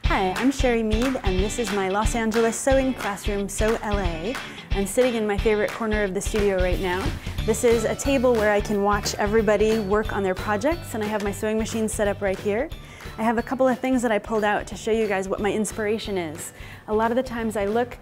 Hi, I'm Shaerie Mead, and this is my Los Angeles sewing classroom, Sew LA. I'm sitting in my favorite corner of the studio right now. This is a table where I can watch everybody work on their projects, and I have my sewing machine set up right here. I have a couple of things that I pulled out to show you guys what my inspiration is. A lot of the times I look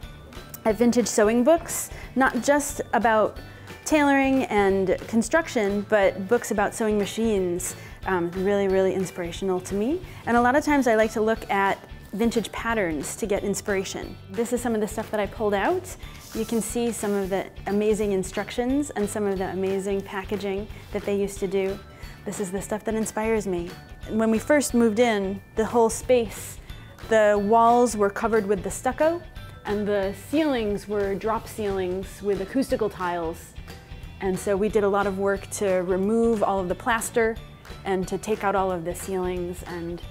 at vintage sewing books, not just about tailoring and construction, but books about sewing machines. Really inspirational to me. And a lot of times I like to look at vintage patterns to get inspiration. This is some of the stuff that I pulled out. You can see some of the amazing instructions and some of the amazing packaging that they used to do. This is the stuff that inspires me. When we first moved in, the whole space, the walls were covered with the stucco and the ceilings were drop ceilings with acoustical tiles. And so we did a lot of work to remove all of the plaster and to take out all of the ceilings, and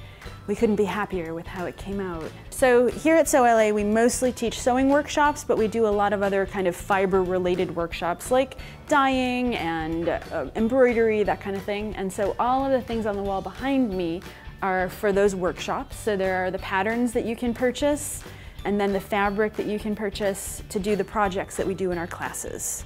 we couldn't be happier with how it came out. So here at Sew LA, we mostly teach sewing workshops, but we do a lot of other kind of fiber-related workshops like dyeing and embroidery, that kind of thing. And so all of the things on the wall behind me are for those workshops. So there are the patterns that you can purchase, and then the fabric that you can purchase to do the projects that we do in our classes.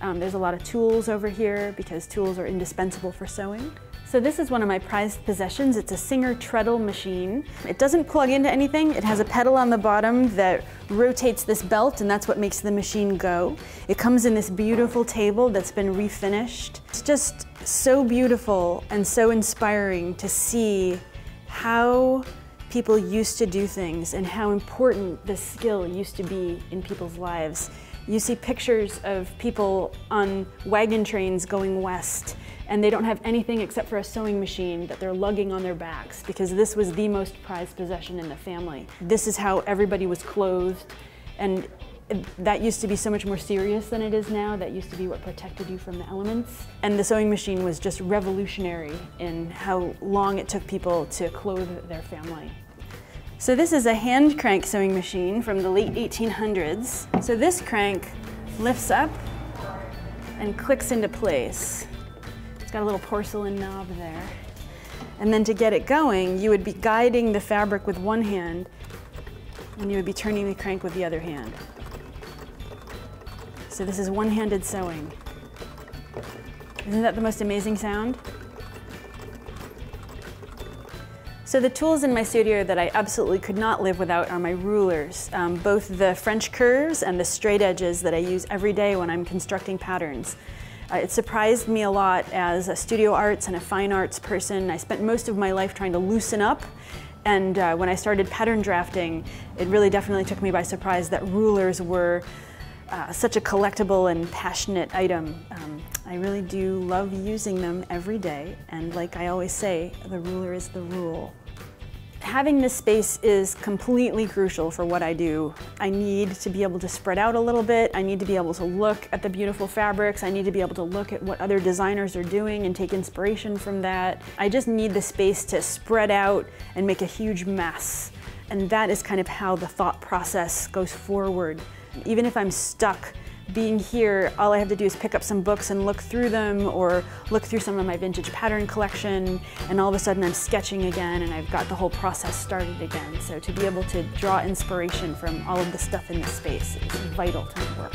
There's a lot of tools over here because tools are indispensable for sewing. So this is one of my prized possessions. It's a Singer Treadle Machine. It doesn't plug into anything. It has a pedal on the bottom that rotates this belt, and that's what makes the machine go. It comes in this beautiful table that's been refinished. It's just so beautiful and so inspiring to see how people used to do things and how important this skill used to be in people's lives. You see pictures of people on wagon trains going west, and they don't have anything except for a sewing machine that they're lugging on their backs because this was the most prized possession in the family. This is how everybody was clothed, and that used to be so much more serious than it is now. That used to be what protected you from the elements. And the sewing machine was just revolutionary in how long it took people to clothe their family. So this is a hand crank sewing machine from the late 1800s. So this crank lifts up and clicks into place. It's got a little porcelain knob there. And then to get it going, you would be guiding the fabric with one hand, and you would be turning the crank with the other hand. So this is one-handed sewing. Isn't that the most amazing sound? So the tools in my studio that I absolutely could not live without are my rulers, both the French curves and the straight edges that I use every day when I'm constructing patterns. It surprised me a lot as a studio arts and a fine arts person. I spent most of my life trying to loosen up, and when I started pattern drafting, it really definitely took me by surprise that rulers were such a collectible and passionate item. I really do love using them every day, and like I always say, the ruler is the rule. Having this space is completely crucial for what I do. I need to be able to spread out a little bit. I need to be able to look at the beautiful fabrics. I need to be able to look at what other designers are doing and take inspiration from that. I just need the space to spread out and make a huge mess. And that is kind of how the thought process goes forward. Even if I'm stuck being here, all I have to do is pick up some books and look through them, or look through some of my vintage pattern collection, and all of a sudden I'm sketching again and I've got the whole process started again. So to be able to draw inspiration from all of the stuff in this space is vital to my work.